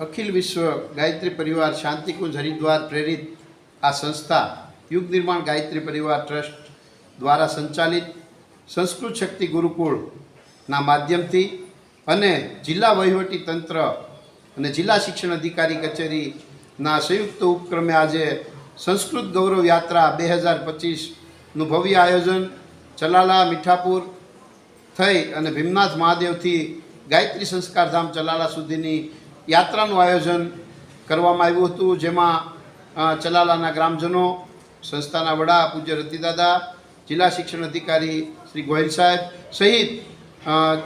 अखिल विश्व गायत्री परिवार शांतिकुंज हरिद्वार प्रेरित आ संस्था युग निर्माण गायत्री परिवार ट्रस्ट द्वारा संचालित संस्कृत शक्ति गुरुकुल ना माध्यम थी अने जिला वहीवटी तंत्र अने जिला शिक्षण अधिकारी कचेरी ना संयुक्त उपक्रमे आज संस्कृत गौरव यात्रा 2025 नु भव्य आयोजन चलाला मीठापुर थई अने भीमनाथ महादेव थी गायत्री संस्कार धाम चलाला सुधीनी यात्राનું आयोजन કરવામાં આવ્યું હતું, જેમાં ચલાલાના ગ્રામજનો, સંસ્થાના વડા પૂજ્ય રતિદાદા, જિલ્લા શિક્ષણ અધિકારી શ્રી ગોહિલ સાહેબ સહિત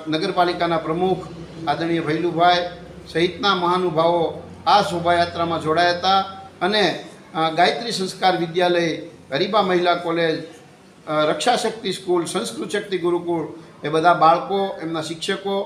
નગરપાલિકાના પ્રમુખ આદરણીય ભૈલુભાઈ સહિતના મહાનુભાવો આ શોભાયાત્રામાં જોડાયા હતા અને ગાયત્રી સંસ્કાર વિદ્યાલય, ગરીબા મહિલા કોલેજ, રક્ષાશક્તિ સ્કૂલ, સંસ્કૃત શક્તિ ગુરુકુળ એ બધા બાળકો, એમના શિક્ષકો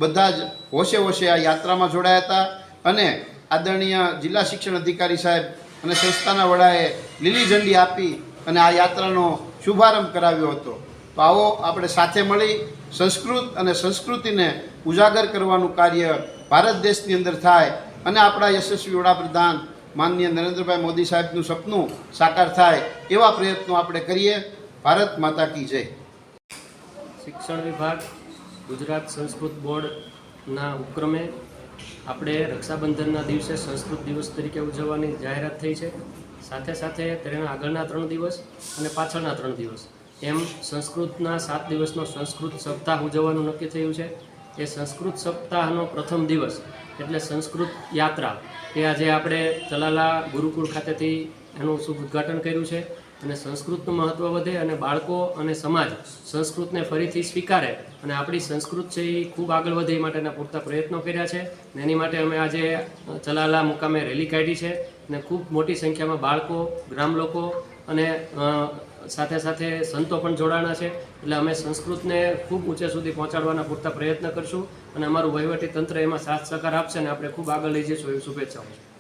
બધા જ હોશે હોશે આ યાત્રામાં જોડાયા હતા અને આદરણીય જિલ્લા શિક્ષણ અધિકારી સાહેબ અને સંસ્થાના વડાએ લીલી ઝંડી આપી અને આ યાત્રાનો શુભારંભ કરાવ્યો હતો. તો આવો આપણે સાથે મળી સંસ્કૃત અને સંસ્કૃતિને ઉજાગર કરવાનું કાર્ય ભારત દેશની અંદર થાય અને આપણા યશસ્વી વડાપ્રધાન માનનીય નરેન્દ્રભાઈ મોદી સાહેબનું સપનું સાકાર થાય એવા પ્રયત્નો આપણે કરીએ. ભારત માતા કી જય. શિક્ષણ વિભાગ गुजरात संस्कृत बोर्डना उपक्रमे આપણે રક્ષાબંધનના દિવસે સંસ્કૃત દિવસ તરીકે ઉજવવાની જાહેરાત થઈ છે. સાથે સાથે તેના આગળના 3 દિવસ અને પાછળના 3 દિવસ એમ સંસ્કૃતના 7 દિવસનો સંસ્કૃત સપ્તાહ ઉજવવાનું નક્કી થયું છે. એ સંસ્કૃત સપ્તાહનો પ્રથમ દિવસ એટલે સંસ્કૃત યાત્રા એ આજે આપણે ચલાલા ગુરુકુળ ખાતેથી એનું શુભ ઉદ્ઘાટન કર્યું છે અને સંસ્કૃતનું મહત્ત્વ વધે અને બાળકો અને સમાજ સંસ્કૃતને ફરીથી સ્વીકારે અને આપણી સંસ્કૃત છે એ ખૂબ આગળ વધે એ માટેના પૂરતા પ્રયત્નો કર્યા છે. અને એની માટે અમે આજે ચલાલા મુકામે રેલી કાઢી છે અને ખૂબ મોટી સંખ્યામાં બાળકો, ગ્રામ લોકો અને સાથે સાથે સંતો પણ જોડાણા છે. એટલે અમે સંસ્કૃતને ખૂબ ઊંચે સુધી પહોંચાડવાના પૂરતા પ્રયત્ન કરશું અને અમારું વહીવટી તંત્ર એમાં સાથ સહકાર આપશે અને આપણે ખૂબ આગળ લઈ જઈશું એવી શુભેચ્છાઓ છે.